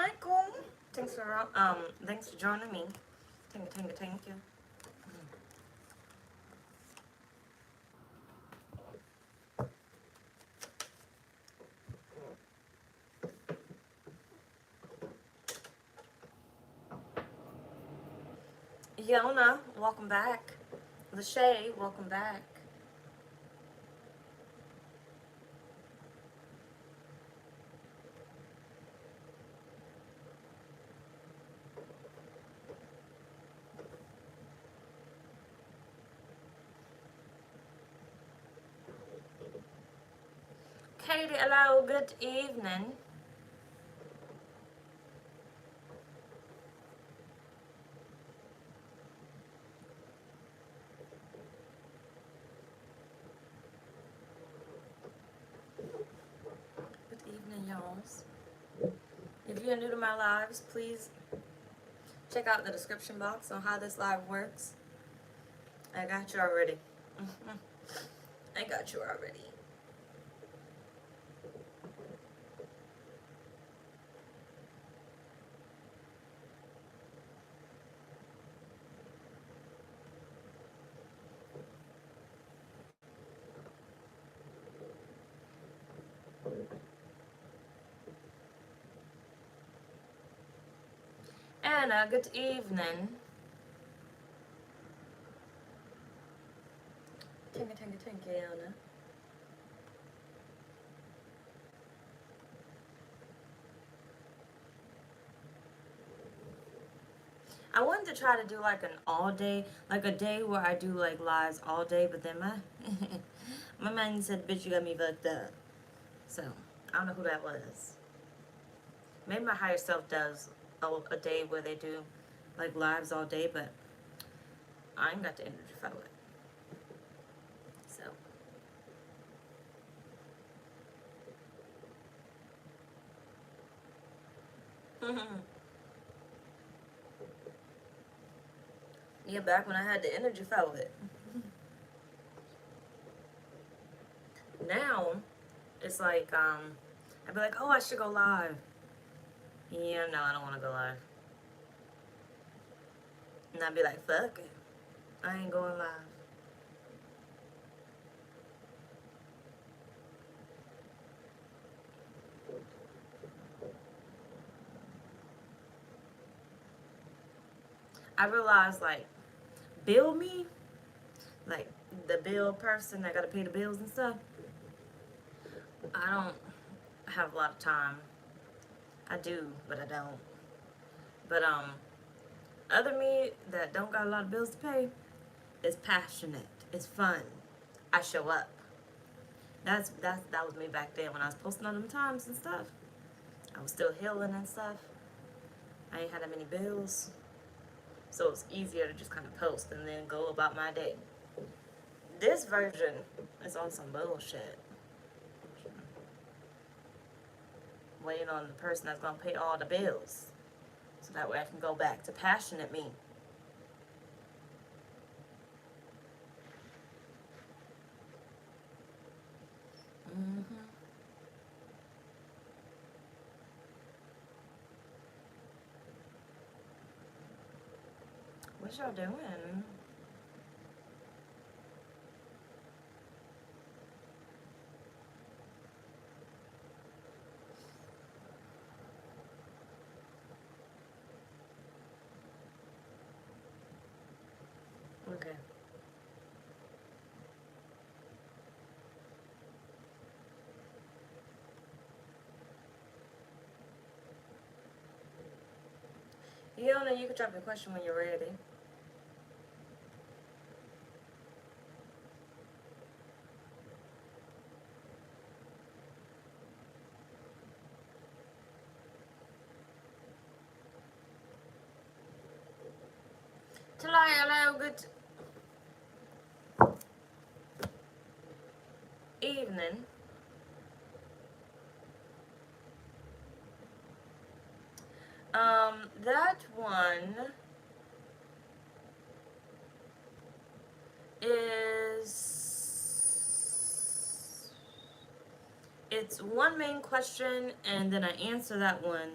Michael. Thanks for joining me. Thank you. Yona, welcome back. Lachey, welcome back. Katie, hello, good evening. Good evening, y'alls. If you're new to my lives, please check out the description box on how this live works. I got you already. I got you already. Anna, good evening. Tinka, Anna. I wanted to try to do like an all day, like a day where I do like lives all day, but then my my man said, "Bitch, you got me fucked up." So I don't know who that was. Maybe my higher self does a day where they do like lives all day, but I ain't got the energy for it. So. Yeah, back when I had the energy for it. Now, it's like, I'd be like, oh, I should go live. Yeah, no, I don't want to go live. And I'd be like, fuck it. I ain't going live. I realized, like, bill me, like, the bill person that gotta pay the bills and stuff, I don't have a lot of time. I do, but I don't. But, other me that don't got a lot of bills to pay is passionate. It's fun. I show up. That was me back then when I was posting on them times and stuff. I was still healing and stuff. I ain't had that many bills. So it's easier to just kind of post and then go about my day. This version is on some bullshit. Waiting on the person that's gonna pay all the bills. So that way I can go back to passionate me. What y'all doing? Okay. Yona, you can drop your question when you're ready. Talaya, hello, good evening. That one is, it's one main question and then I answer that one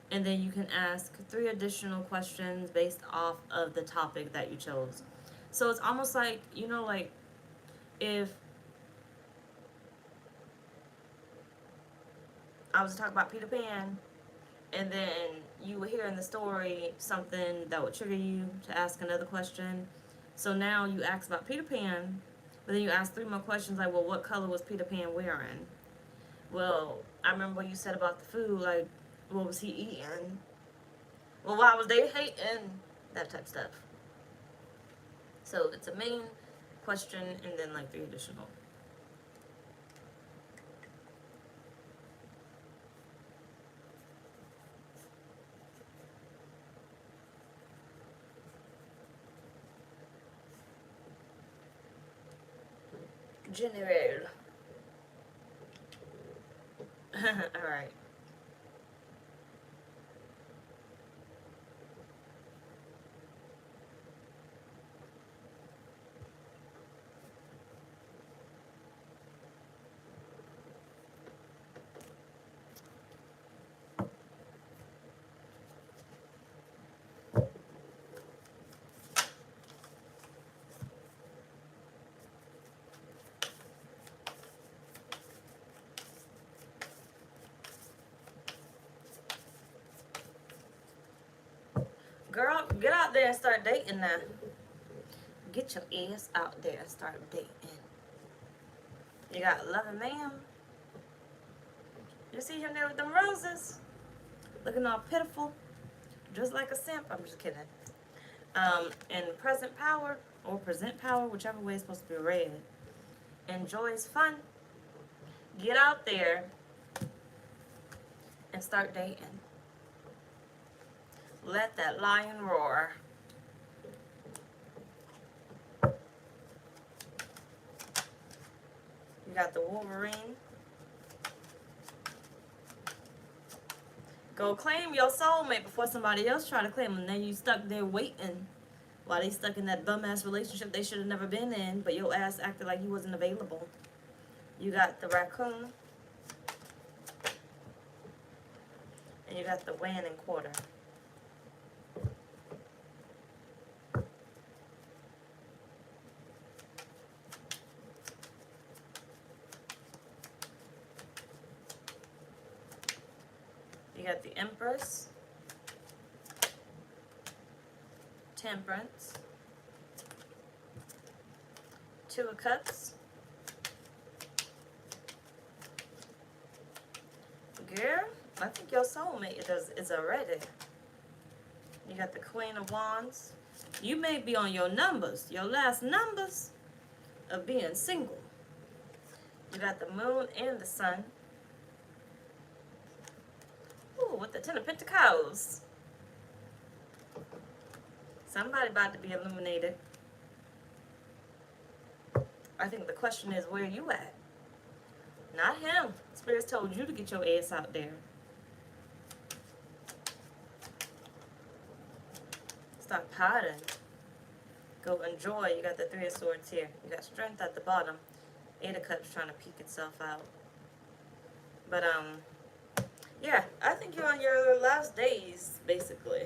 And then you can ask 3 additional questions based off of the topic that you chose. So it's almost like, you know, like if I was to talk about Peter Pan, and then you would hear in the story something that would trigger you to ask another question. So now you ask about Peter Pan, but then you ask 3 more questions like, well, what color was Peter Pan wearing? Well, I remember what you said about the food, like, what was he eating? Well, why was they hating? That type of stuff. So it's a main question and then like 3 additional. General. Alright. Girl, get out there and start dating now. Get your ass out there and start dating. You got loving man. You see him there with them roses? Looking all pitiful. Just like a simp. I'm just kidding. And present power or present power, whichever way is supposed to be read. Enjoy is fun. Get out there and start dating. Let that lion roar. You got the Wolverine. Go claim your soulmate before somebody else try to claim them. Then you stuck there waiting while they stuck in that bum-ass relationship they should have never been in, but your ass acted like you wasn't available. You got the raccoon. And you got the wan and quarter. You got the Empress, Temperance, 2 of Cups. Girl, I think your soulmate is already. You got the Queen of Wands. You may be on your numbers, your last numbers of being single. You got the Moon and the Sun. Ooh, with the 10 of Pentacles. Somebody about to be illuminated. I think the question is, where you at? Not him. Spirits told you to get your ass out there. Stop hiding. Go enjoy. You got the 3 of Swords here. You got Strength at the bottom. 8 of Cups trying to peek itself out. But, yeah, I think you're on your last days, basically.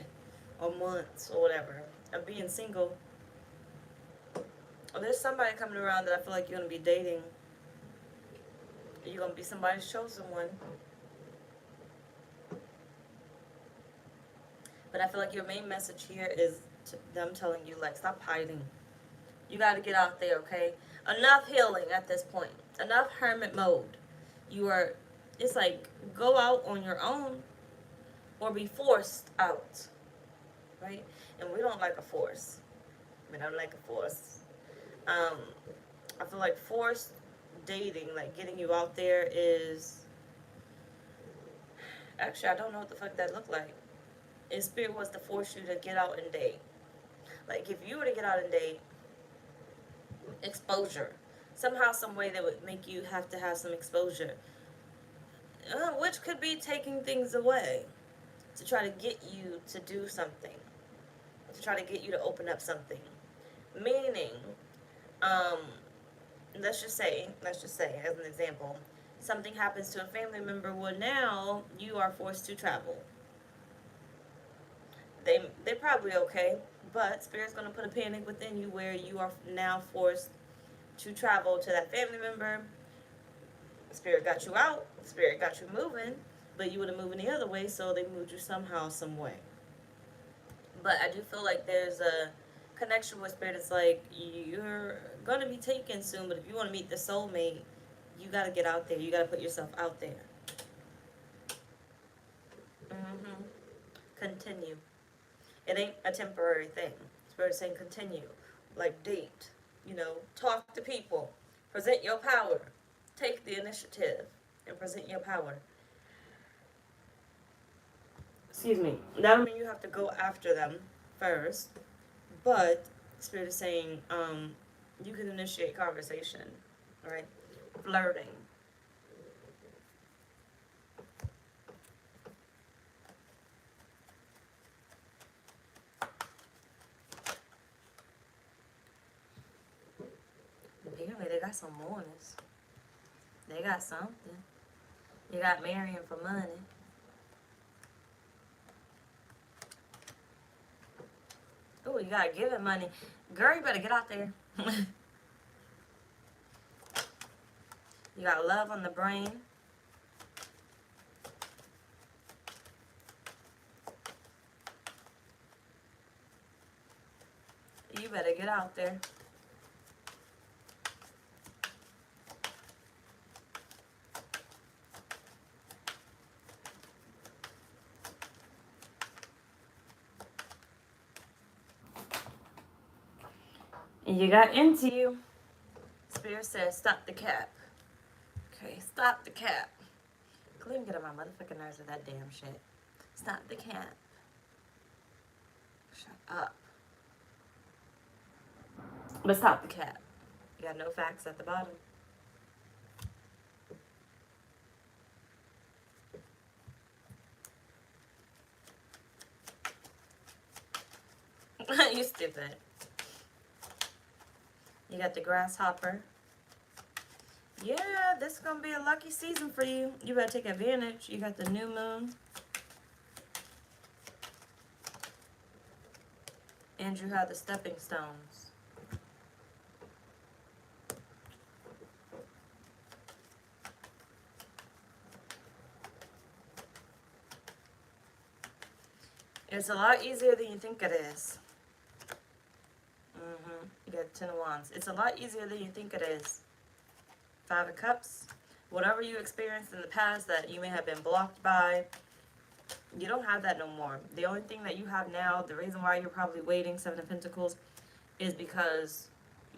Or months, or whatever, of being single. There's somebody coming around that I feel like you're going to be dating. You're going to be somebody's chosen one. But I feel like your main message here is them telling you, like, stop hiding. You got to get out there, okay? Enough healing at this point. Enough hermit mode. It's like, go out on your own or be forced out, right? And we don't like a force. We don't like a force. I feel like forced dating, like getting you out there is... Actually, I don't know what the fuck that looked like. If Spirit was to force you to get out and date. Like, if you were to get out and date, exposure. Somehow, some way that would make you have to have some exposure. Which could be taking things away. To try to get you to do something. To try to get you to open up something. Meaning, let's just say, as an example, something happens to a family member, well, now you are forced to travel. they're probably okay, but Spirit's gonna put a panic within you where you are now forced to travel to that family member. Spirit got you out, Spirit got you moving, but you would have moved the other way, so they moved you somehow, some way. But I do feel like there's a connection with Spirit. It's like you're gonna be taken soon, but if you want to meet the soulmate, you gotta get out there. You gotta put yourself out there. Mm-hmm. Continue. It ain't a temporary thing. Spirit saying continue. Like date. Talk to people. Present your power. Take the initiative and present your power. Excuse me. That don't mean you have to go after them first, but Spirit is saying you can initiate conversation, right? Flirting. Apparently they got some mourners. They got something. You got marrying for money. Oh, you got giving money. Girl, you better get out there. You got love on the brain. You better get out there. And you got into you. Spirit says, stop the cap. Okay, stop the cap. Couldn't get on my motherfucking nerves with that damn shit. Stop the cap. Shut up. But stop the cap. You got no facts at the bottom. You stupid. You got the grasshopper. Yeah, this is going to be a lucky season for you. You better take advantage. You got the new moon. And you have the stepping stones. It's a lot easier than you think it is. You got 10 of Wands. It's a lot easier than you think it is. 5 of Cups. Whatever you experienced in the past that you may have been blocked by, you don't have that no more. The only thing that you have now, the reason why you're probably waiting, 7 of Pentacles, is because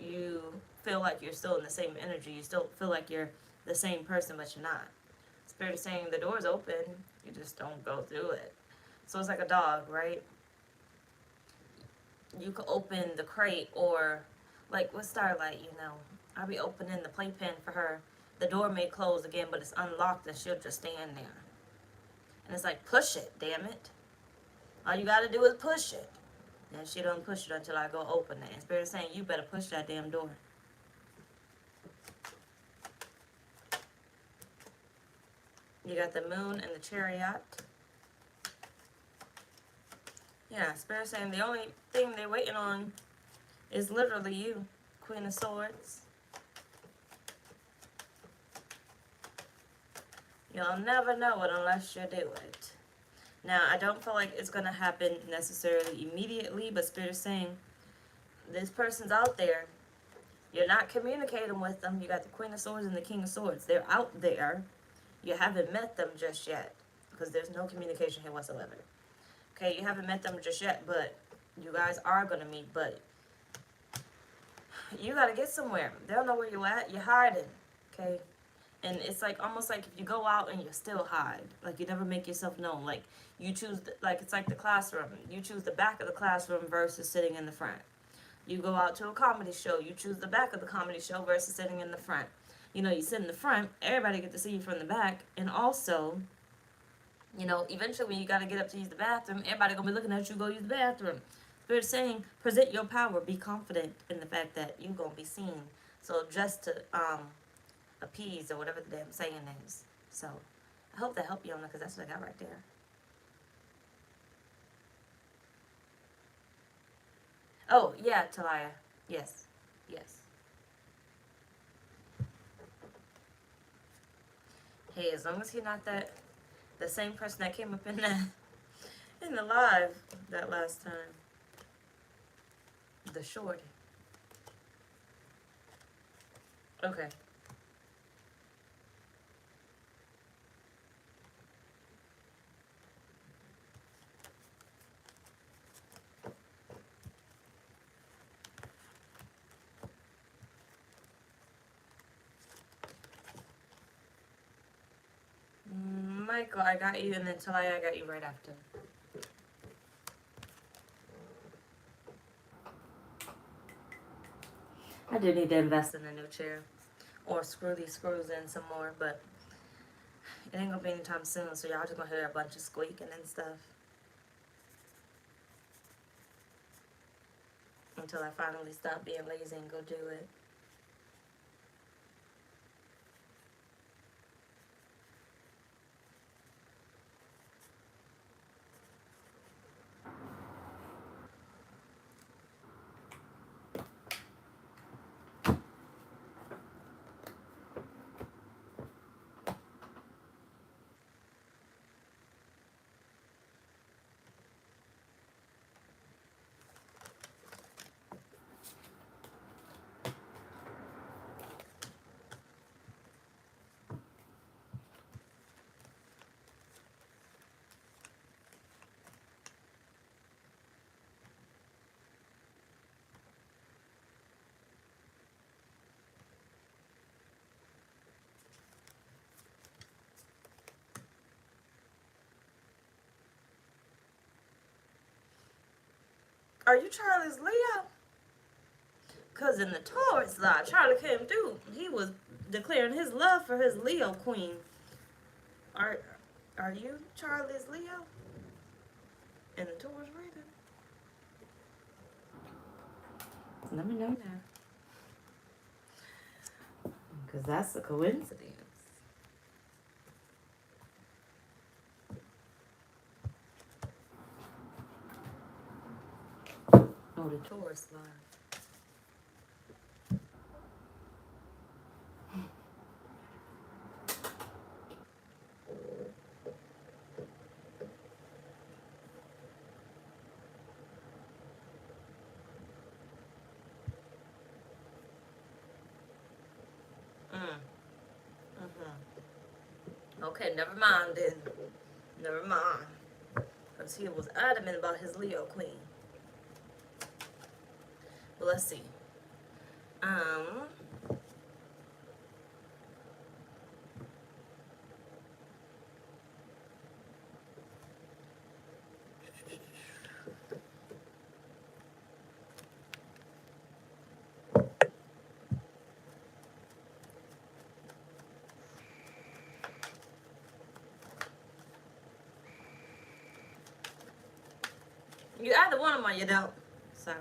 you feel like you're still in the same energy. You still feel like you're the same person, but you're not. Spirit is saying the door's open, you just don't go through it. So it's like a dog, right? You could open the crate, or like with Starlight, I'll be opening the playpen for her. The door may close again, but it's unlocked and she'll just stand there. And it's like, push it, damn it. All you gotta do is push it. And she don't push it until I go open it. And Spirit is saying, you better push that damn door. You got the moon and the chariot. Yeah, Spirit saying the only thing they're waiting on is literally you. Queen of Swords. You'll never know it unless you do it. Now, I don't feel like it's going to happen necessarily immediately, but Spirit is saying this person's out there. You're not communicating with them. You got the Queen of Swords and the King of Swords. They're out there. You haven't met them just yet because there's no communication here whatsoever. Okay, you haven't met them just yet, but you guys are going to meet, but you got to get somewhere. They don't know where you're at. You're hiding, okay? And it's like almost like if you go out and you still hide. Like you never make yourself known. Like you choose, like it's like the classroom. You choose the back of the classroom versus sitting in the front. You go out to a comedy show. You choose the back of the comedy show versus sitting in the front. You sit in the front. Everybody get to see you from the back. And also, eventually when you got to get up to use the bathroom, everybody going to be looking at you go use the bathroom. Spirit saying, present your power. Be confident in the fact that you're going to be seen. So just to appease or whatever the damn saying is. So I hope that helped you on that because that's what I got right there. Oh, yeah, Talia. Yes. Yes. Hey, as long as he's not the same person that came up in the live that last time. The shorty. Okay. Michael, I got you, and then Talia, I got you right after. I do need to invest in a new chair. Or screw these screws in some more, but it ain't gonna be anytime soon, so y'all just gonna hear a bunch of squeaking and stuff. Until I finally stop being lazy and go do it. Are you Charlie's Leo? Because in the Taurus live, Charlie came through. He was declaring his love for his Leo queen. Are you Charlie's Leo? In the Taurus reading? Let me know now. Because that's a coincidence. Oh, the Taurus live. Okay, never mind then. Never mind. Because he was adamant about his Leo queen. Well, let's see. You either want them or you don't. Sorry.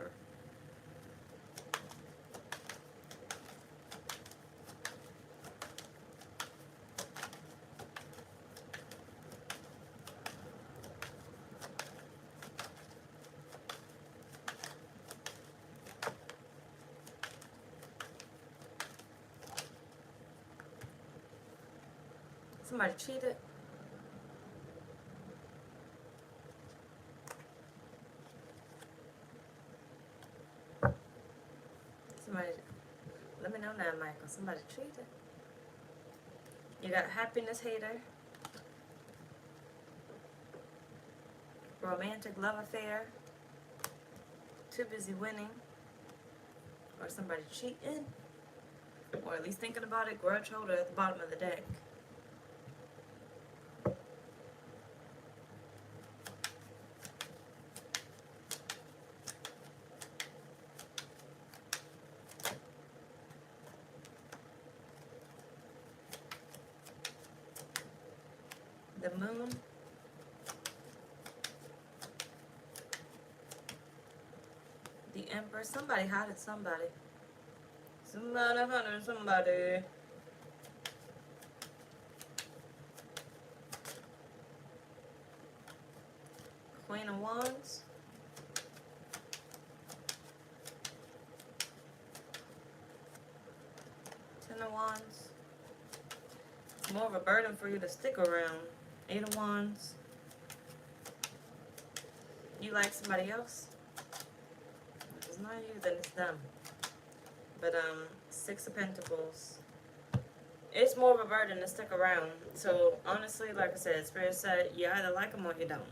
Somebody cheated. Somebody, let me know now, Michael. Somebody cheated. You got happiness hater, romantic love affair, too busy winning, or somebody cheating, or at least thinking about it, grudge holder at the bottom of the deck. The moon. The emperor. Somebody hiding somebody. Somebody hiding somebody. Queen of Wands. of Wands. It's more of a burden for you to stick around. 8 of Wands. You like somebody else? If it's not you, then it's them. But 6 of Pentacles. It's more of a burden to stick around. So honestly, like I said, Spirit said you either like them or you don't.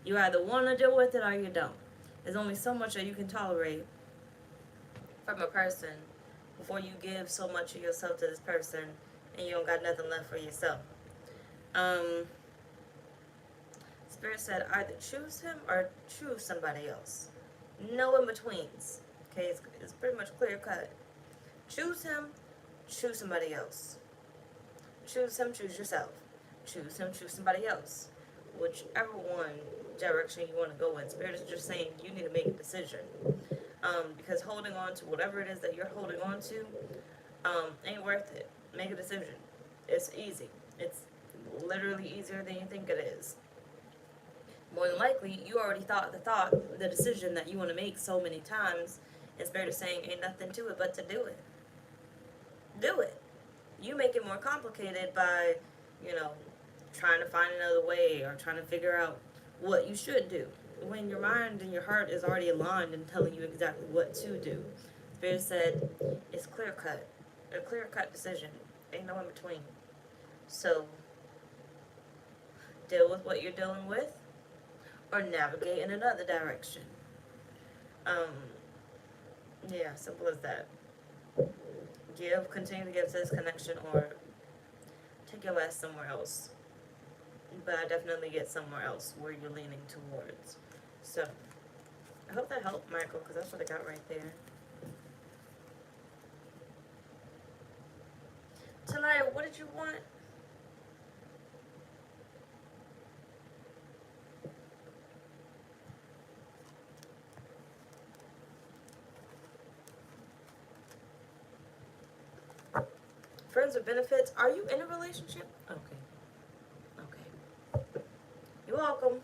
You either want to deal with it or you don't. There's only so much that you can tolerate from a person before you give so much of yourself to this person and you don't got nothing left for yourself. Spirit said either choose him or choose somebody else. No in-betweens. Okay, it's pretty much clear cut. Choose him, choose somebody else. Choose him, choose yourself. Choose him, choose somebody else. Whichever one direction you want to go in. Spirit is just saying you need to make a decision. Because holding on to whatever it is that you're holding on to ain't worth it. Make a decision. It's easy. It's literally easier than you think it is. More than likely, you already thought the decision that you want to make so many times, and Spirit is saying ain't nothing to it but to do it. Do it. You make it more complicated by, trying to find another way or trying to figure out what you should do, when your mind and your heart is already aligned and telling you exactly what to do. Spirit said it's clear cut. A clear cut decision. Ain't no in between. So deal with what you're dealing with or navigate in another direction. Yeah, simple as that. Continue to give to this connection or take your ass somewhere else. But I definitely get somewhere else where you're leaning towards. So, I hope that helped, Michael, because that's what I got right there. Talaya, what did you want? Friends with benefits. Are you in a relationship? Okay. You're welcome.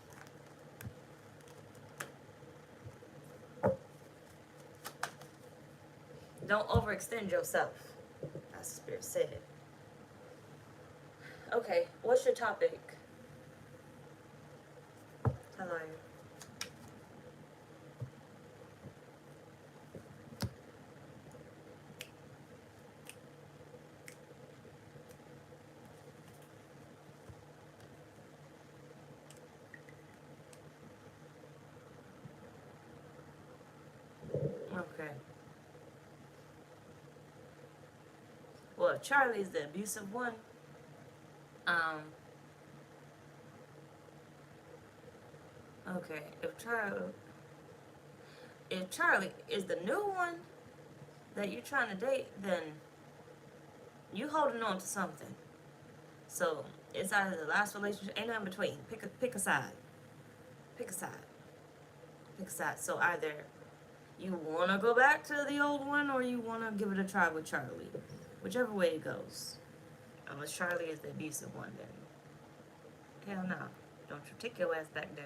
Don't overextend yourself. That's what Spirit said. Okay, what's your topic? Hello. Okay. Well, Charlie's the abusive one. Okay, if Charlie is the new one that you're trying to date, then you holding on to something. So it's either the last relationship, ain't no in between. Pick a side. Pick a side. So either you want to go back to the old one or you want to give it a try with Charlie. Whichever way it goes. Unless Charlie is the abusive one, then hell no. Don't you take your ass back there.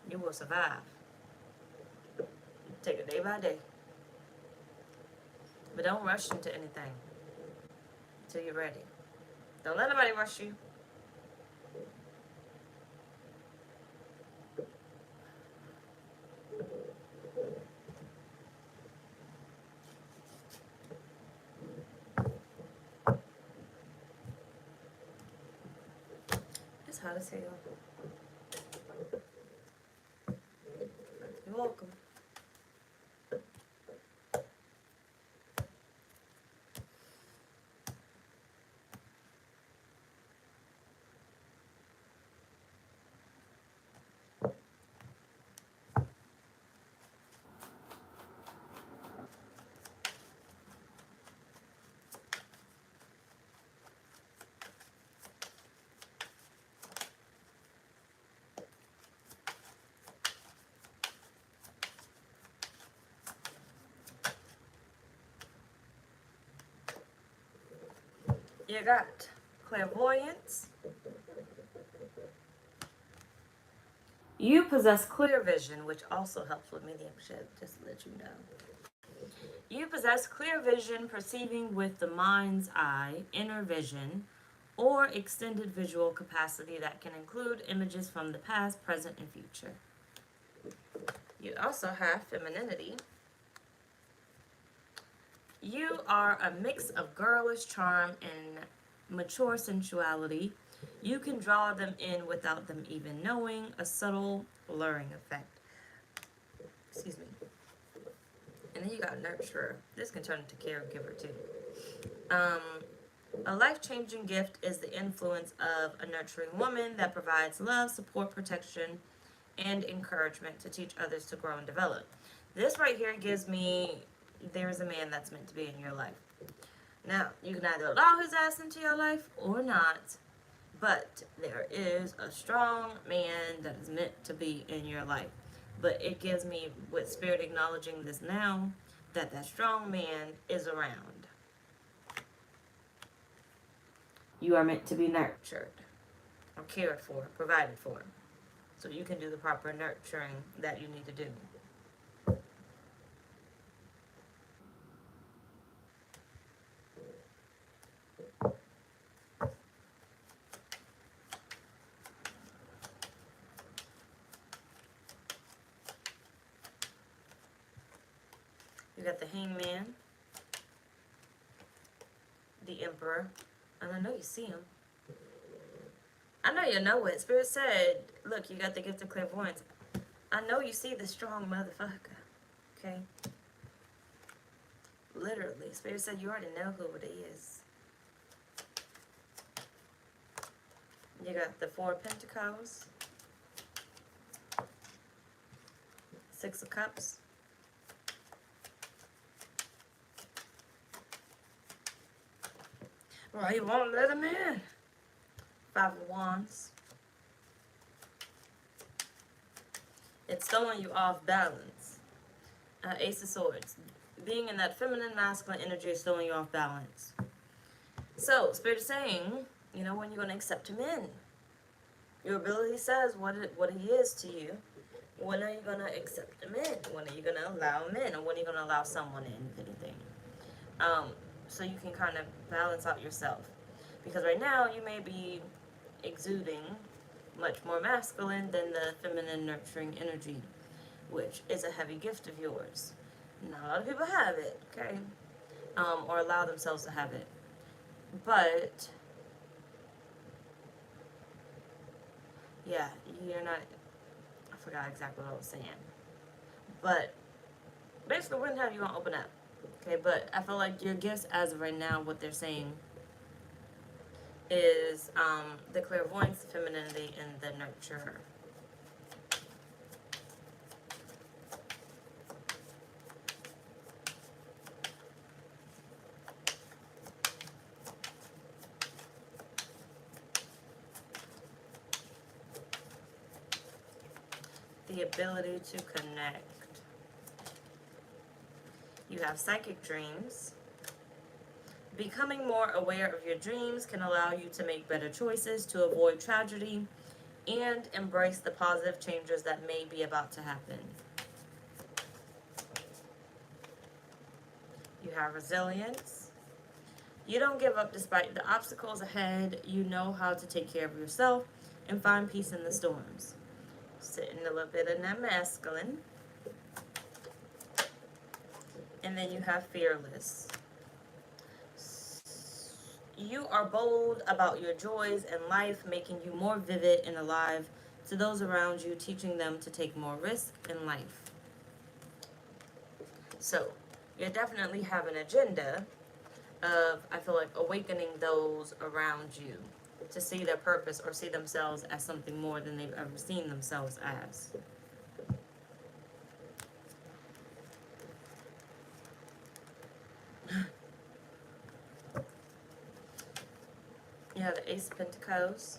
You will survive. Take it day by day. But don't rush into anything until you're ready. Don't let nobody rush you. It's hot as hell. You're welcome. You got clairvoyance. You possess clear vision, which also helps with mediumship, just to let you know. You possess clear vision, perceiving with the mind's eye, inner vision, or extended visual capacity that can include images from the past, present, and future. You also have femininity. You are a mix of girlish charm and mature sensuality. You can draw them in without them even knowing, a subtle luring effect. Excuse me. And then you got nurturer. This can turn into caregiver too. A life-changing gift is the influence of a nurturing woman that provides love, support, protection, and encouragement to teach others to grow and develop. This right here gives me there's a man that's meant to be in your life. Now, you can either allow his ass into your life or not, but there is a strong man that is meant to be in your life. But it gives me, with Spirit acknowledging this now, that that strong man is around. You are meant to be nurtured, or cared for, provided for, so you can do the proper nurturing that you need to do. You got the Hangman, the Emperor, and I know you see him. I know you know it. Spirit said, look, you got the gift of clairvoyance. I know you see the strong motherfucker. Okay? Literally. Spirit said you already know who it is. You got the Four of Pentacles, Six of Cups, well, he won't let him in. Five of Wands. It's throwing you off balance. Ace of Swords. Being in that feminine, masculine energy is throwing you off balance. So, Spirit is saying, you know, when you're going to accept him in. Your ability says what he is to you. When are you going to accept him in? When are you going to allow him in? Or when are you going to allow someone in, if anything? So you can kind of balance out yourself. Because right now, you may be exuding much more masculine than the feminine nurturing energy, which is a heavy gift of yours. Not a lot of people have it, okay? Or allow themselves to have it. But, yeah, you're not, I forgot exactly what I was saying. But, basically, when have you gonna open up? Okay, but I feel like your gifts, as of right now, what they're saying is the clairvoyance, the femininity, and the nurturer. The ability to connect. You have psychic dreams. Becoming more aware of your dreams can allow you to make better choices to avoid tragedy and embrace the positive changes that may be about to happen. You have resilience. You don't give up despite the obstacles ahead. You know how to take care of yourself and find peace in the storms. Sitting a little bit in that masculine. And then you have fearless. You are bold about your joys in life, making you more vivid and alive to those around you, teaching them to take more risk in life. So, you definitely have an agenda of, I feel like, awakening those around you to see their purpose or see themselves as something more than they've ever seen themselves as. You have the Ace of Pentacles.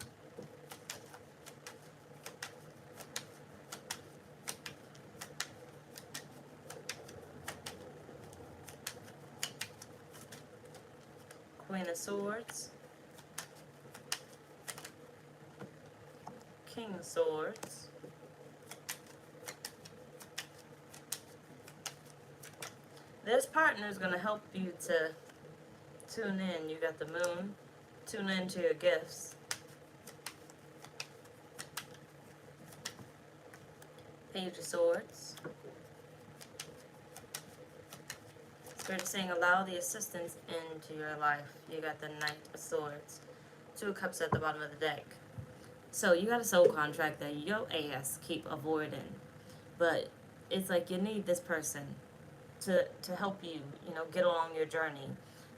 Queen of Swords. King of Swords. This partner is going to help you to tune in. You got the moon. Tune into your gifts. Page of Swords. Spirit is saying allow the assistance into your life. You got the Knight of Swords. 2 cups at the bottom of the deck. So you got a soul contract that your ass keep avoiding. But it's like you need this person to help you, you know, get along your journey.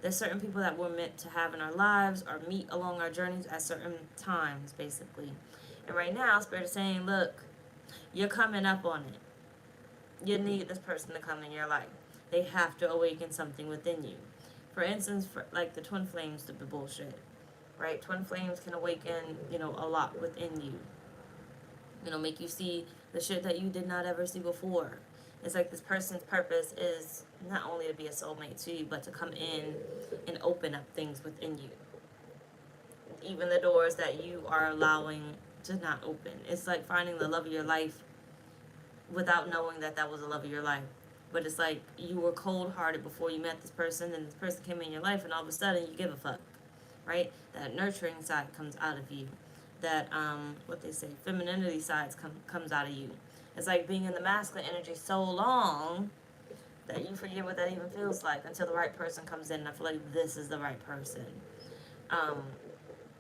There's certain people that we're meant to have in our lives or meet along our journeys at certain times, basically. And right now, Spirit is saying, look, you're coming up on it. You need this person to come in your life. They have to awaken something within you. For instance, like the twin flames to be bullshit, right? Twin flames can awaken, you know, a lot within you. You know, make you see the shit that you did not ever see before. It's like this person's purpose is not only to be a soulmate to you, but to come in and open up things within you. Even the doors that you are allowing to not open. It's like finding the love of your life without knowing that that was the love of your life. But it's like you were cold-hearted before you met this person, and this person came in your life, and all of a sudden you give a fuck, right? That nurturing side comes out of you. That, what they say, femininity side comes out of you. It's like being in the masculine energy so long that you forget what that even feels like until the right person comes in, and I feel like this is the right person.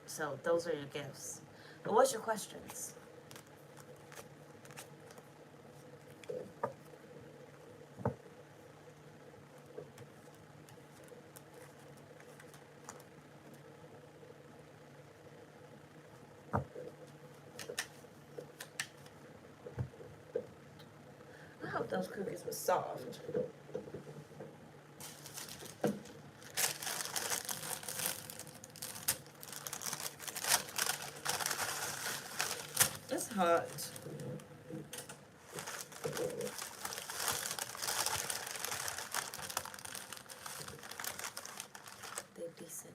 So those are your gifts. But what's your questions? I hope those cookies were soft. It's hot. They're decent.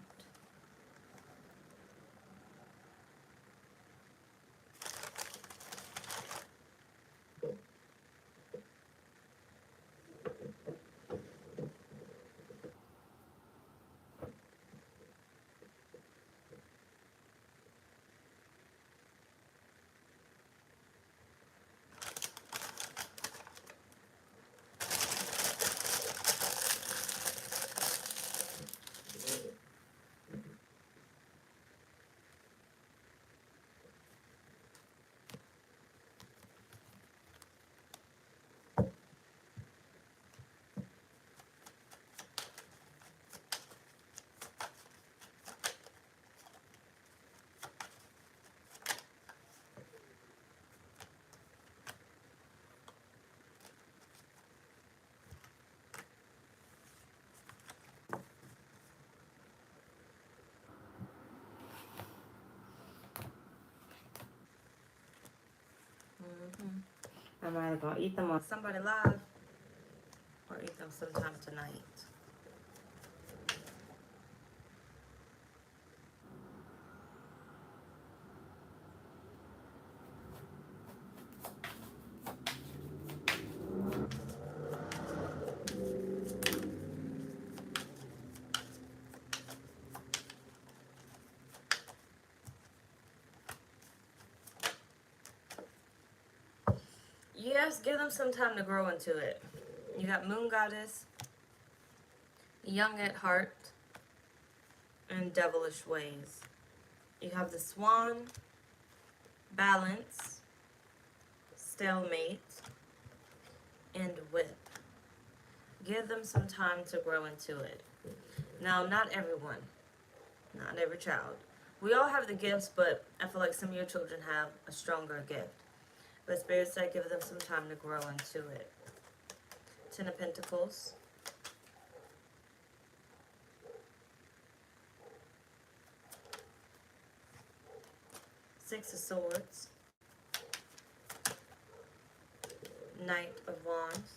I'm either gonna eat them on somebody live or eat them sometime tonight. Yes, give them some time to grow into it. You got Moon Goddess, Young at Heart, and Devilish Ways. You have the Swan, Balance, Stalemate, and Whip. Give them some time to grow into it. Now, not everyone, not every child. We all have the gifts, but I feel like some of your children have a stronger gift. But Spirit said give them some time to grow into it. 10 of Pentacles. Six of Swords. Knight of Wands.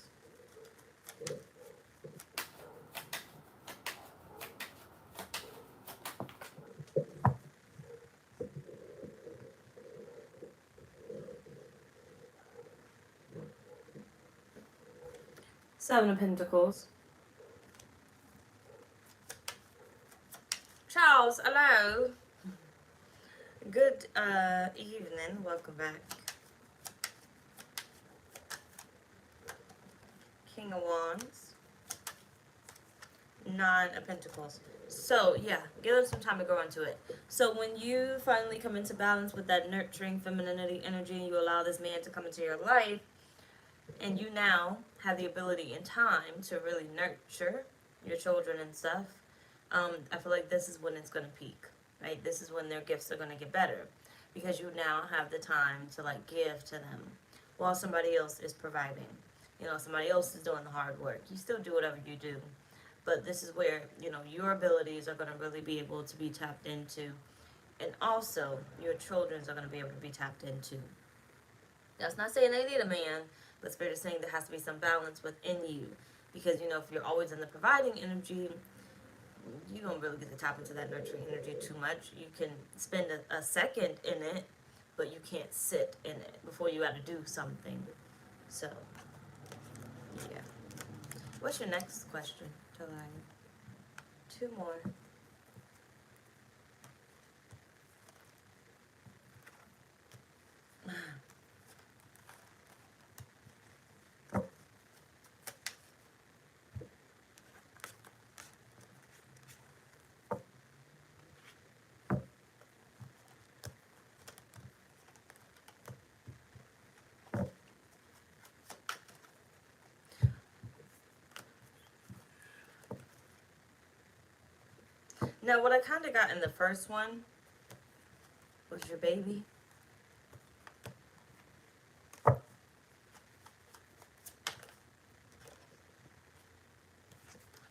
Seven of Pentacles. So, good evening. Welcome back. King of Wands. Nine of Pentacles. So, yeah, give them some time to grow into it. So, when you finally come into balance with that nurturing femininity energy and you allow this man to come into your life, and you now have the ability and time to really nurture your children and stuff, I feel like this is when it's going to peak, right? This is when their gifts are going to get better because you now have the time to like give to them while somebody else is providing. You know, somebody else is doing the hard work. You still do whatever you do, but this is where, you know, your abilities are going to really be able to be tapped into, and also your children's are going to be able to be tapped into. That's not saying they need a man, but Spirit is saying there has to be some balance within you. Because, you know, if you're always in the providing energy, you don't really get to tap into that nurturing energy too much. You can spend a second in it, but you can't sit in it before you got to do something. So, yeah. What's your next question, Talaya? Two more. Now, what I kind of got in the first one was your baby. I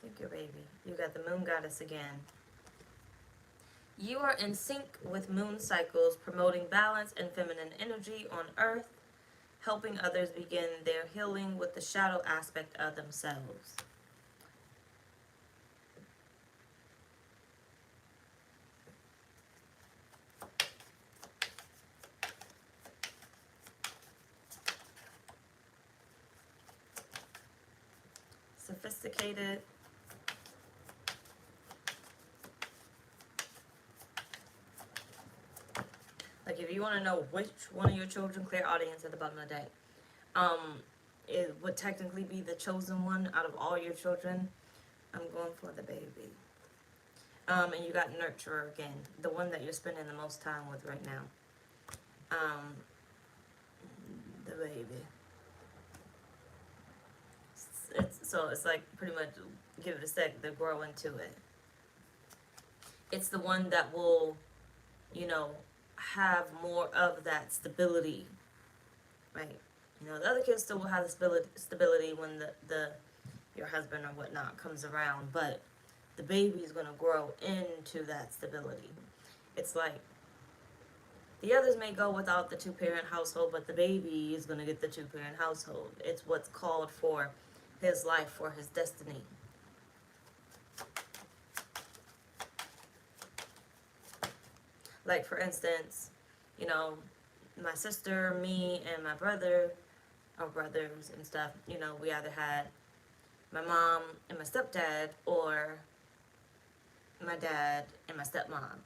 think your baby. You got the moon goddess again. You are in sync with moon cycles, promoting balance and feminine energy on earth, helping others begin their healing with the shadow aspect of themselves. Sophisticated. Like, if you want to know which one of your children, clear audience at the bottom of the deck, it would technically be the chosen one out of all your children. I'm going for the baby. And you got nurturer again, the one that you're spending the most time with right now. The baby. So it's like pretty much give it a sec to grow into it. It's the one that will, you know, have more of that stability, right? You know, the other kids still will have the stability when the your husband or whatnot comes around, but the baby is going to grow into that stability. It's like the others may go without the two-parent household, but the baby is going to get the two-parent household. It's what's called for his life, for his destiny. Like, for instance, you know, my sister, me, and my brother, or brothers and stuff, you know, we either had my mom and my stepdad, or my dad and my stepmom.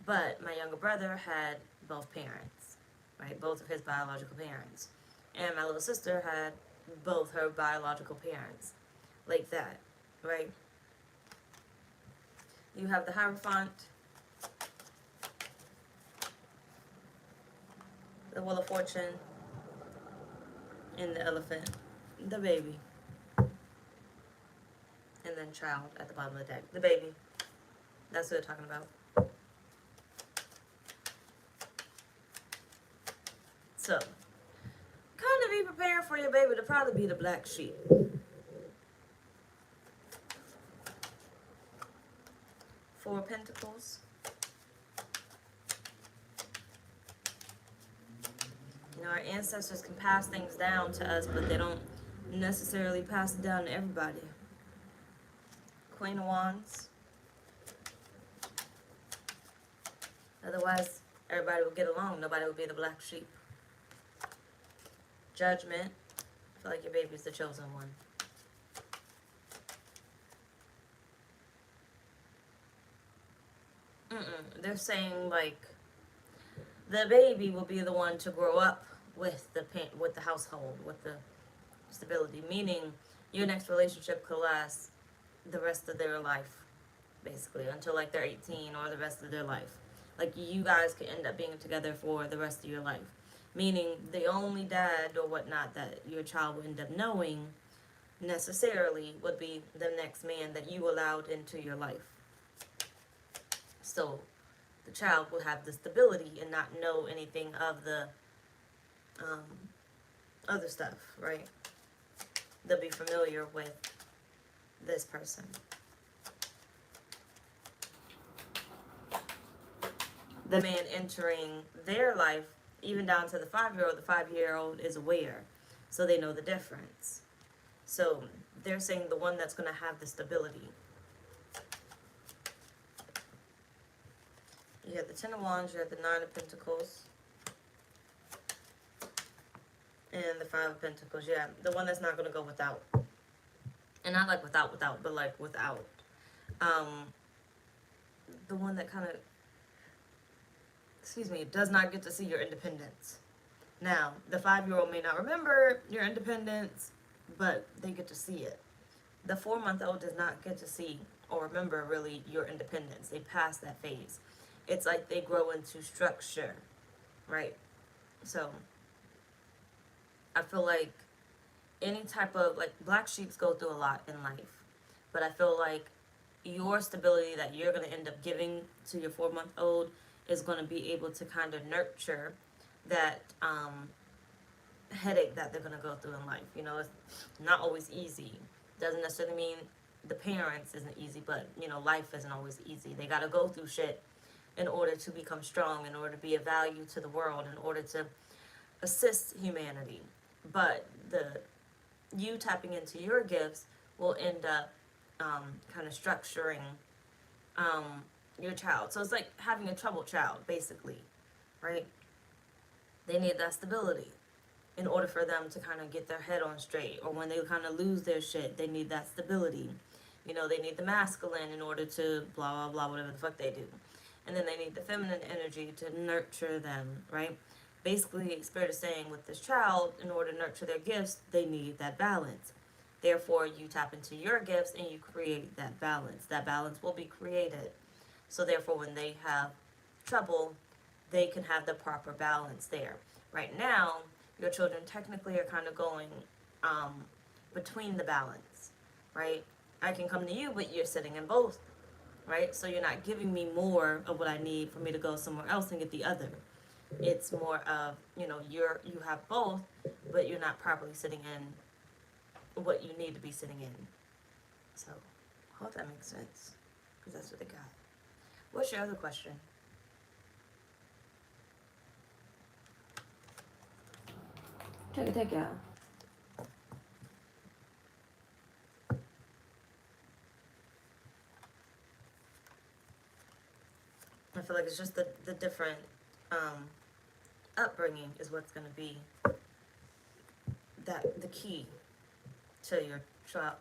But my younger brother had both parents, right? Both of his biological parents. And my little sister had both her biological parents. Like that, right? You have the Hierophant, the Wheel of Fortune, and the Elephant, the baby. And then child at the bottom of the deck. The baby. That's what we're talking about. So, kind of be prepared for your baby to probably be the black sheep. Four of Pentacles. You know, our ancestors can pass things down to us, but they don't necessarily pass it down to everybody. Queen of Wands. Otherwise, everybody would get along. Nobody would be the black sheep. Judgment. I feel like your baby's the chosen one. They're saying like the baby will be the one to grow up with the household, with the stability. Meaning, your next relationship could last the rest of their life, basically, until like they're 18 or the rest of their life. Like you guys could end up being together for the rest of your life. Meaning, the only dad or whatnot that your child will end up knowing necessarily would be the next man that you allowed into your life. So the child will have the stability and not know anything of the um, other stuff, right? They'll be familiar with this person. The man entering their life, even down to the 5-year-old, the 5-year-old is aware, so they know the difference. So they're saying the one that's going to have the stability. You have the 10 of Wands, you have the 9 of Pentacles, and the 5 of Pentacles. Yeah, the one that's not going to go without. And not like without, but like without. The one that kind of, does not get to see your independence. Now, the 5-year-old may not remember your independence, but they get to see it. The 4-month-old does not get to see or remember really your independence. They pass that phase. It's like they grow into structure, right? So, I feel like any type of, like, black sheeps go through a lot in life. But I feel like your stability that you're going to end up giving to your 4-month-old is going to be able to kind of nurture that headache that they're going to go through in life. You know, it's not always easy. Doesn't necessarily mean the parents isn't easy, but, you know, life isn't always easy. They got to go through shit in order to become strong, in order to be of value to the world, in order to assist humanity. But you tapping into your gifts will end up kind of structuring your child. So it's like having a troubled child, basically, right? They need that stability in order for them to kind of get their head on straight. Or when they kind of lose their shit, they need that stability. You know, they need the masculine in order to blah, blah, blah, whatever the fuck they do. And then they need the feminine energy to nurture them, right? Basically, Spirit is saying with this child, in order to nurture their gifts, they need that balance. Therefore, you tap into your gifts and you create that balance. That balance will be created. So therefore, when they have trouble, they can have the proper balance there. Right now, your children technically are kind of going between the balance, right? I can come to you, but you're sitting in both, right? So you're not giving me more of what I need for me to go somewhere else and get the other. It's more of, you know, you have both, but you're not properly sitting in what you need to be sitting in. So, I hope that makes sense, because that's what they got. What's your other question? Take it out. I feel like it's just the different upbringing is what's going to be the key to your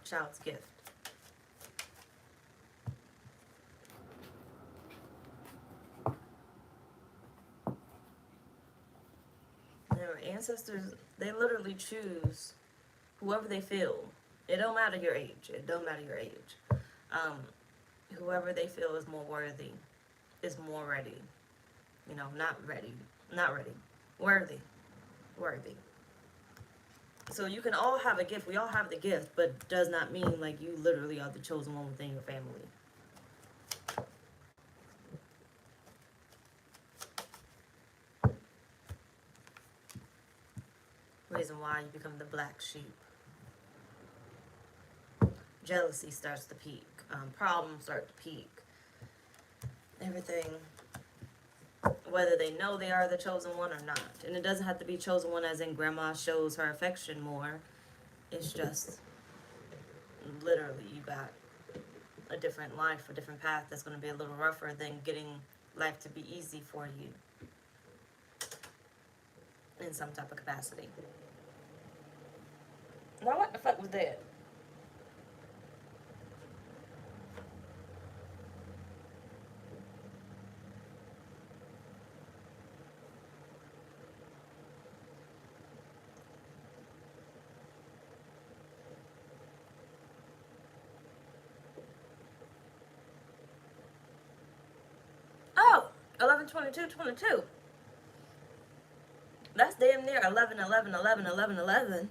child's gift. Their ancestors, they literally choose whoever they feel. It don't matter your age. It don't matter your age. Whoever they feel is more worthy, is more ready. You know, not ready. Worthy. So you can all have a gift. We all have the gift, but does not mean like you literally are the chosen one within your family. Reason why you become the black sheep. Jealousy starts to peak. Problems start to peak. Everything, whether they know they are the chosen one or not. And it doesn't have to be chosen one as in grandma shows her affection more. It's just literally you got a different life, a different path that's going to be a little rougher than getting life to be easy for you in some type of capacity. Now what the fuck was that? 11, 22, 22. That's damn near 11, 11, 11, 11, 11.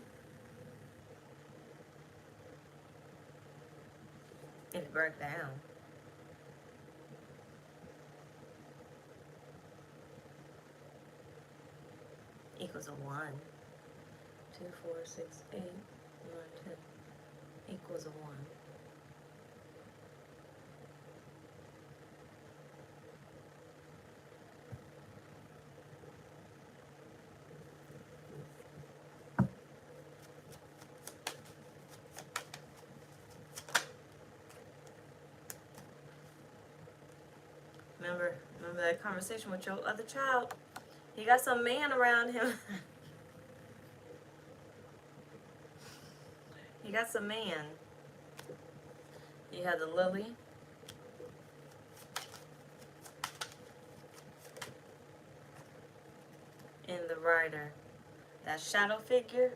If it broke down. Equals a 1. 2, 4, 6, 8, 9, 10. Equals a 1. Remember that conversation with your other child? He got some man around him. He got some man. You had the lily. And the rider. That shadow figure.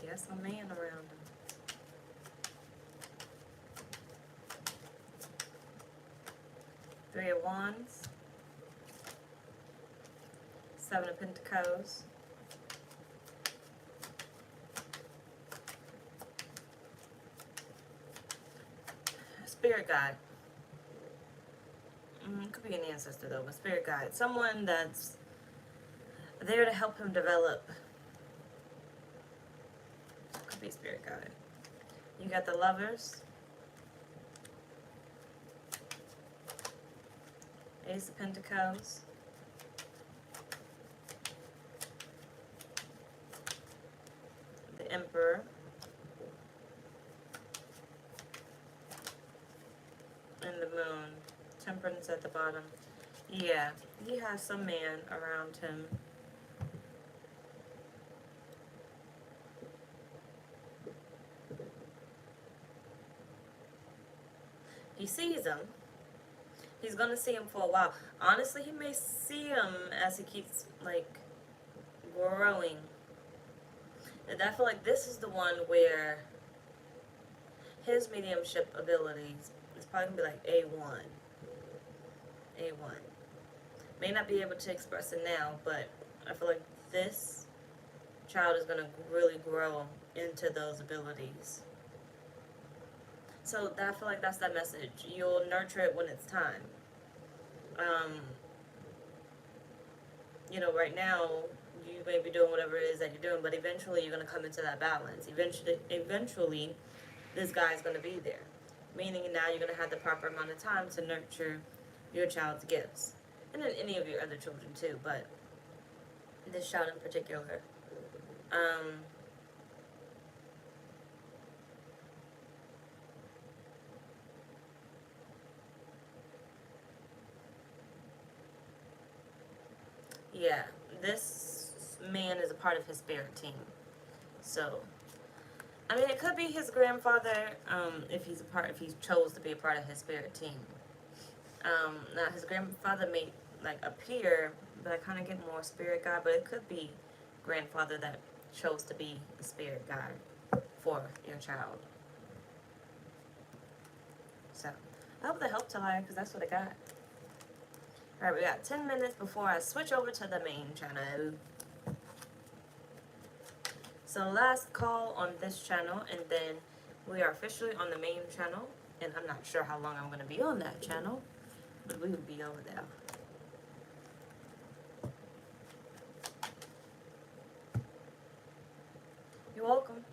He got some man around him. Three of Wands. Seven of Pentacles. Spirit guide. Could be an ancestor though, but spirit guide. Someone that's there to help him develop. Could be spirit guide. You got the Lovers. Ace of Pentacles. The Emperor. And the Moon. Temperance at the bottom. Yeah, he has some man around him. He sees him. He's gonna see him for a while. Honestly, he may see him as he keeps, like, growing. And I feel like this is the one where his mediumship abilities is probably gonna be like A1. A1. May not be able to express it now, but I feel like this child is gonna really grow into those abilities. So I feel like that's that message. You'll nurture it when it's time. You know, right now you may be doing whatever it is that you're doing, but eventually you're gonna come into that balance. Eventually, this guy's gonna be there. Meaning now you're gonna have the proper amount of time to nurture your child's gifts, and then any of your other children too. But this child in particular. Yeah, this man is a part of his spirit team. So, I mean, it could be his grandfather, if he chose to be a part of his spirit team. Now his grandfather may like appear, but I kind of get more spirit guide. But it could be grandfather that chose to be the spirit guide for your child. So, I hope that helped, Talia, because that's what I got. Alright, we got 10 minutes before I switch over to the main channel. So last call on this channel, and then we are officially on the main channel. And I'm not sure how long I'm going to be on that channel, but we will be over there. You're welcome.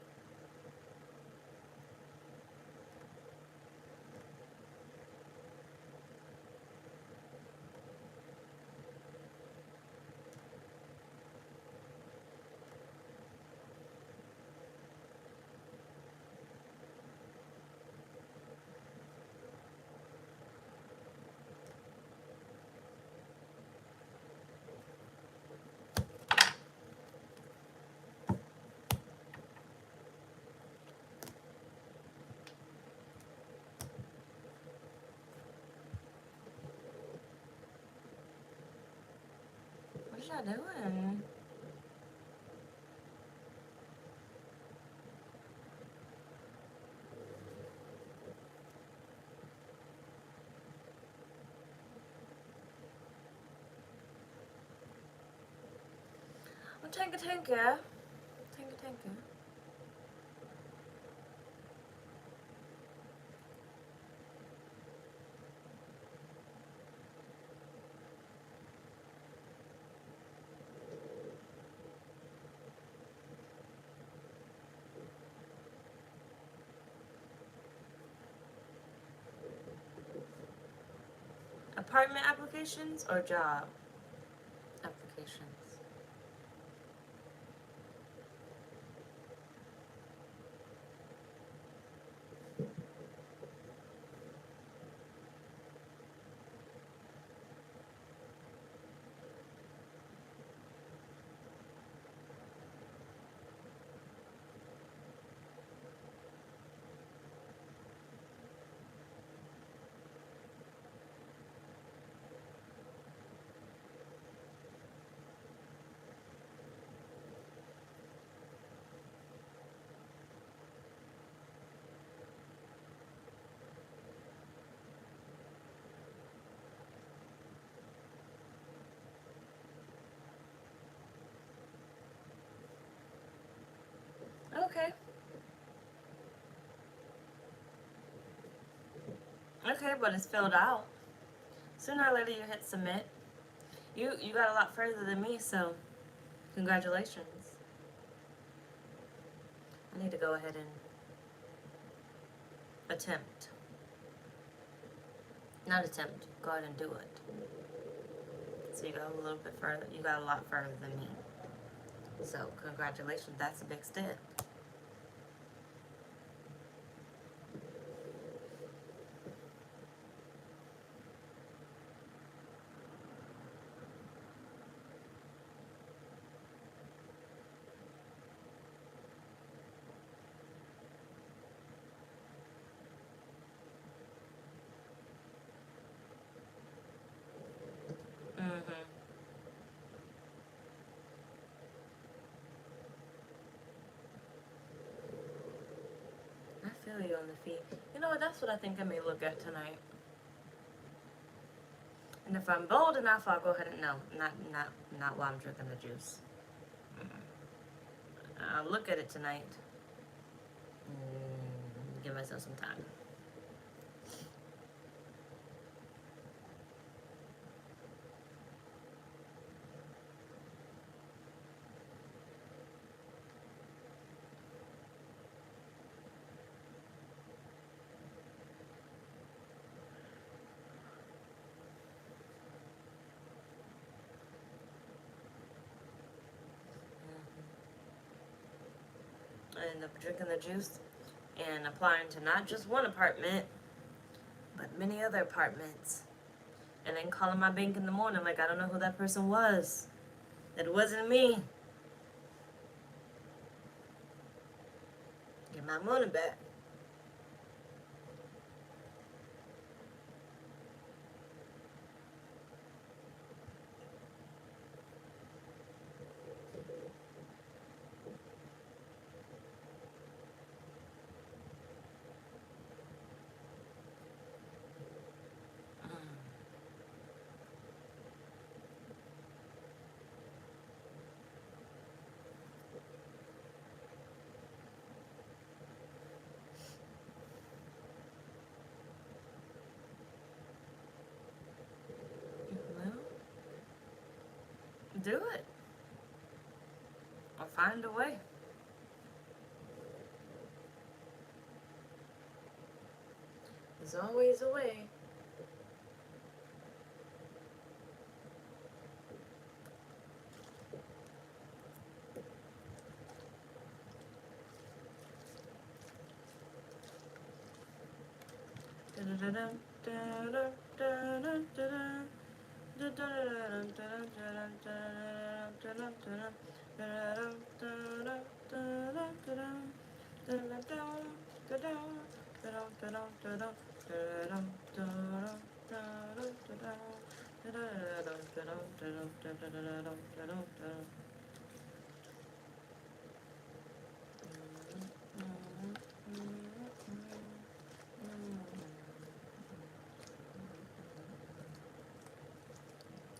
What y'all doing? Thank you, thank you. Thank you, thank you. Apartment applications or job applications? Okay. Okay, but it's filled out. Sooner or later you hit submit. You got a lot further than me, so congratulations. I need to go ahead and attempt. Not attempt, go ahead and do it. So you got a little bit further, you got a lot further than me. So congratulations, that's a big step. Mm-hmm. I feel you on the fee. You know what, that's what I think I may look at tonight. And if I'm bold enough, I'll go ahead and no, not while I'm drinking the juice. I'll look at it tonight. Give myself some time. I end up drinking the juice and applying to not just one apartment, but many other apartments. And then calling my bank in the morning like I don't know who that person was. It wasn't me. Get my money back. Well, do it. Or find a way. There's always a way.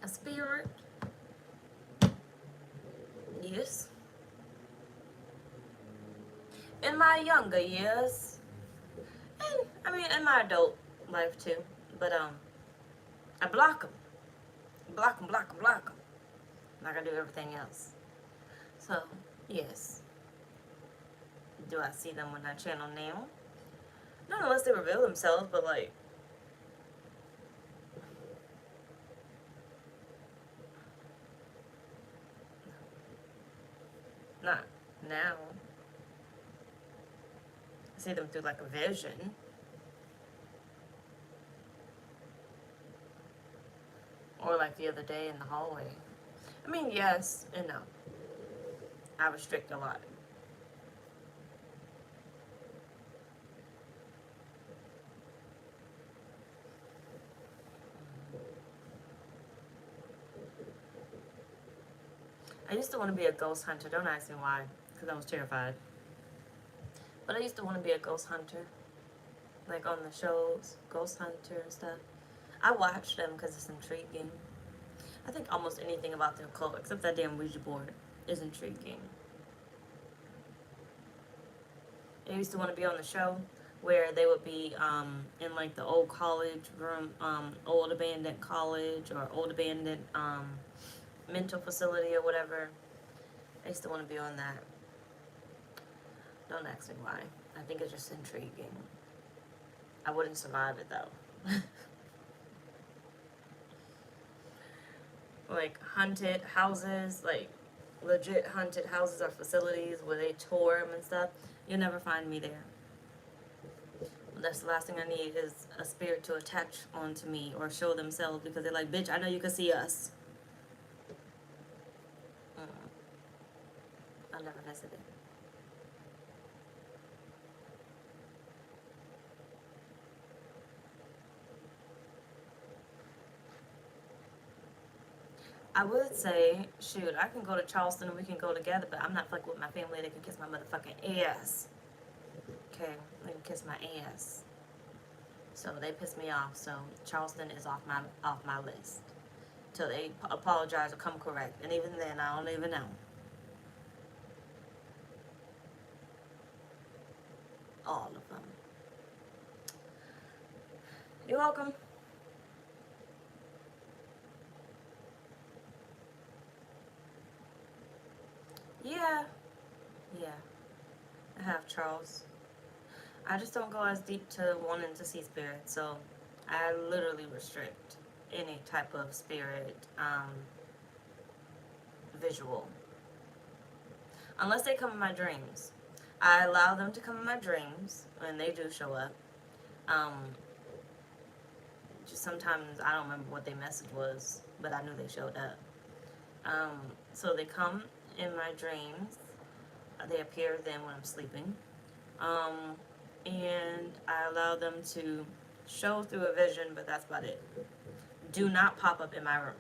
A spirit? Yes. in my younger years, and I mean in my adult life too. But I block them, block them, block them, block them. Like I do everything else. So yes, do I see them on that channel now? Not unless they reveal themselves, but like. Not now. I see them through like a vision. Or like the other day in the hallway. I mean, yes and no. I restrict a lot. I used to want to be a ghost hunter. Don't ask me why, because I was terrified. But I used to want to be a ghost hunter. Like on the shows, Ghost Hunter and stuff. I watch them because it's intriguing. I think almost anything about the occult, except that damn Ouija board, is intriguing. I used to want to be on the show where they would be in like the old college room, old abandoned college or old abandoned mental facility or whatever. I used to want to be on that. Don't ask me why. I think it's just intriguing. I wouldn't survive it though. Like haunted houses, like legit haunted houses or facilities where they tour them and stuff. You'll never find me there. That's the last thing I need is a spirit to attach onto me or show themselves because they're like, bitch, I know you can see us. I'll never visit it. I would say, shoot, I can go to Charleston and we can go together, but I'm not fucking with my family. They can kiss my motherfucking ass. Okay, they can kiss my ass. So they piss me off. So Charleston is off my list till they apologize or come correct. And even then, I don't even know. All of them. You're welcome. Yeah. I have, Charles. I just don't go as deep to wanting to see spirits, so I literally restrict any type of spirit visual. Unless they come in my dreams. I allow them to come in my dreams, and they do show up. Just sometimes I don't remember what their message was, but I knew they showed up. So they come in my dreams. They appear then when I'm sleeping. And I allow them to show through a vision, but that's about it. Do not pop up in my room.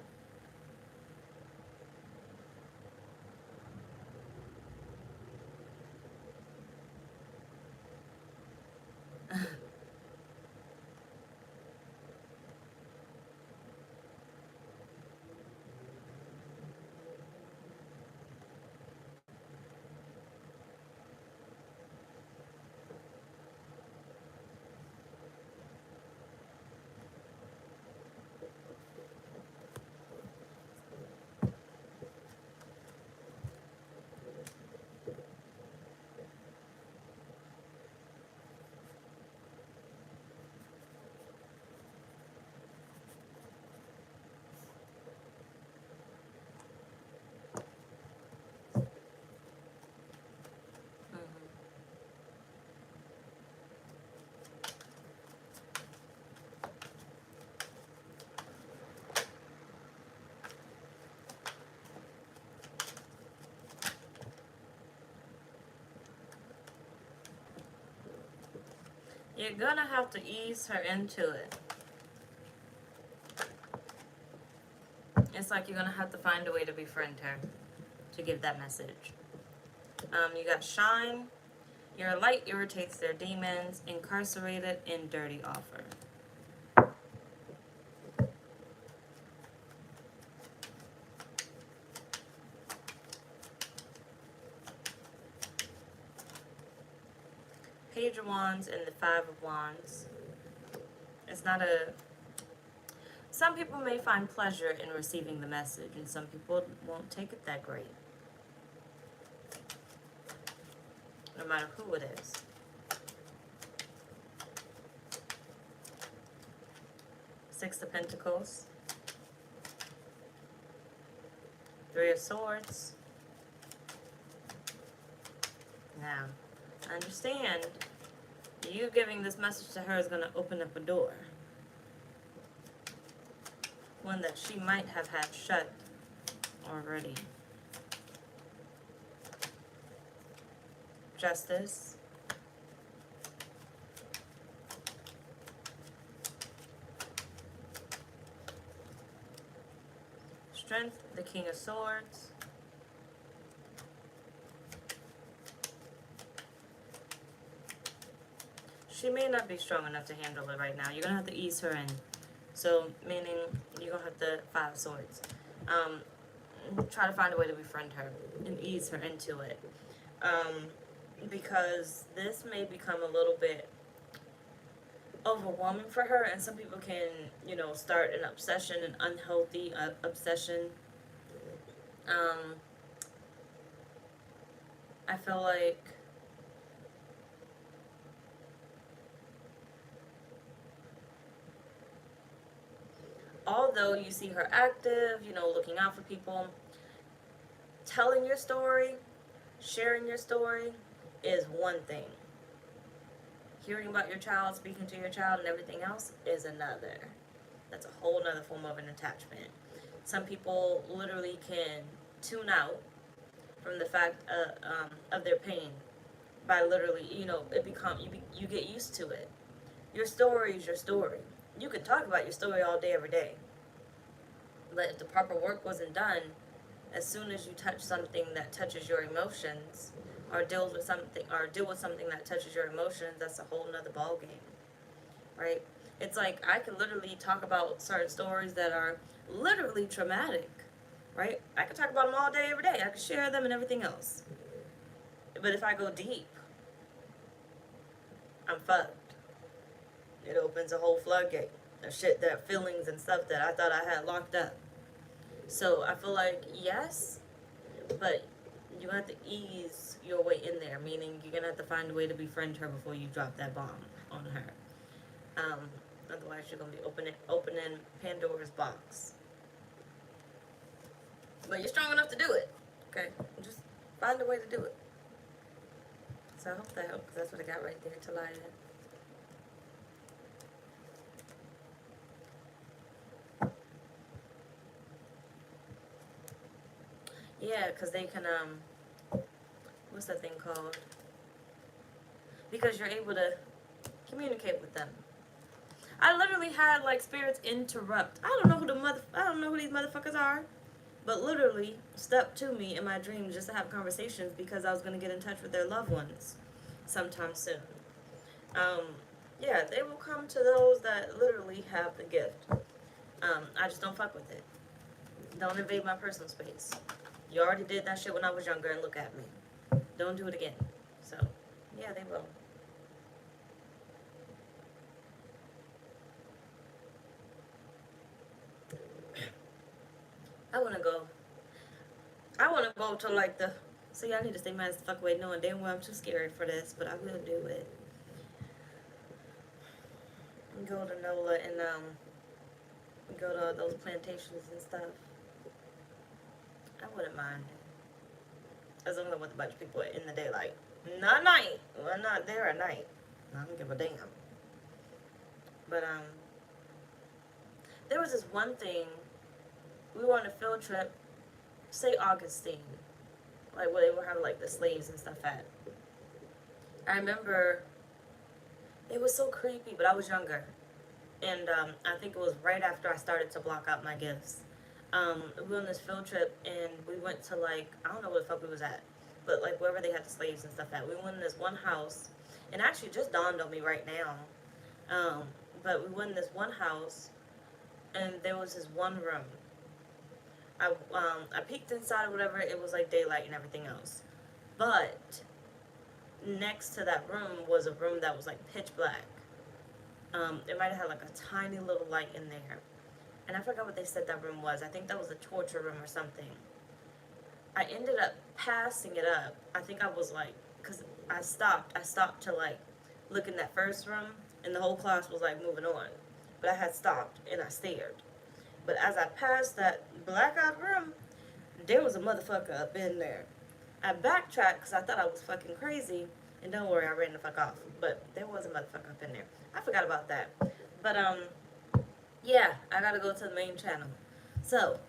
You're gonna have to ease her into it. It's like you're gonna have to find a way to befriend her to give that message. You got shine. Your light irritates their demons. Incarcerated and dirty offer. Page of Wands and the Five of Wands. It's not a... Some people may find pleasure in receiving the message, and some people won't take it that great. No matter who it is. Six of Pentacles. Three of Swords. Now, understand, you giving this message to her is going to open up a door. One that she might have had shut already. Justice. Strength, the King of Swords. She may not be strong enough to handle it right now. You're going to have to ease her in. So, meaning you're going to have the Five of Swords. Try to find a way to befriend her and ease her into it. Because this may become a little bit overwhelming for her, and some people can, you know, start an obsession, an unhealthy obsession. I feel like although you see her active, you know, looking out for people, telling your story, sharing your story is one thing. Hearing about your child, speaking to your child, and everything else is another. That's a whole nother form of an attachment. Some people literally can tune out from the fact of their pain by literally, you know, you get used to it. Your story is your story. You could talk about your story all day, every day. But if the proper work wasn't done, as soon as you touch something that touches your emotions, or deal with something that touches your emotions, that's a whole nother ball game, right? It's like I could literally talk about certain stories that are literally traumatic, right? I could talk about them all day, every day. I could share them and everything else. But if I go deep, I'm fucked. It opens a whole floodgate of shit, that feelings and stuff that I thought I had locked up. So I feel like, yes, but you have to ease your way in there, meaning you're going to have to find a way to befriend her before you drop that bomb on her. Otherwise, you're going to be opening Pandora's box. But you're strong enough to do it, okay? Just find a way to do it. So I hope that helps, because that's what I got right there, Talia. Yeah, because they can, what's that thing called? Because you're able to communicate with them. I literally had, like, spirits interrupt. I don't know who these motherfuckers are. But literally stepped to me in my dreams just to have conversations because I was going to get in touch with their loved ones sometime soon. Yeah, they will come to those that literally have the gift. I just don't fuck with it. Don't invade my personal space. You already did that shit when I was younger, and look at me. Don't do it again. So, yeah, they will. I want to go to, like, the... See, I need to stay my ass the fuck away knowing damn well I'm too scared for this, but I will do it. Go to NOLA and, go to those plantations and stuff. I wouldn't mind. As long as I'm with a bunch of people in the daylight. Not at night. Well, I'm not there at night. I don't give a damn. But, there was this one thing. We were on a field trip, St. Augustine. Like, where they were having, like, the slaves and stuff at. I remember it was so creepy, but I was younger. And, I think it was right after I started to block out my gifts. We were on this field trip, and we went to, like, I don't know where the fuck we was at, but, like, wherever they had the slaves and stuff at. We went in this one house, and actually it just dawned on me right now. But we went in this one house, and there was this one room. I peeked inside or whatever. It was like daylight and everything else. But next to that room was a room that was like pitch black. It might have had like a tiny little light in there. And I forgot what they said that room was. I think that was a torture room or something. I ended up passing it up. I think I was like, because I stopped to like look in that first room, and the whole class was like moving on. But I had stopped and I stared. But as I passed that blackout room, there was a motherfucker up in there. I backtracked because I thought I was fucking crazy. And don't worry, I ran the fuck off. But there was a motherfucker up in there. I forgot about that. But, yeah, I gotta go to the main channel. So,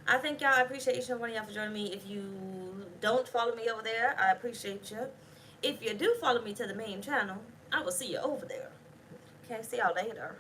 I thank y'all. I appreciate each and one of y'all for joining me. If you don't follow me over there, I appreciate you. If you do follow me to the main channel, I will see you over there. Okay, see y'all later.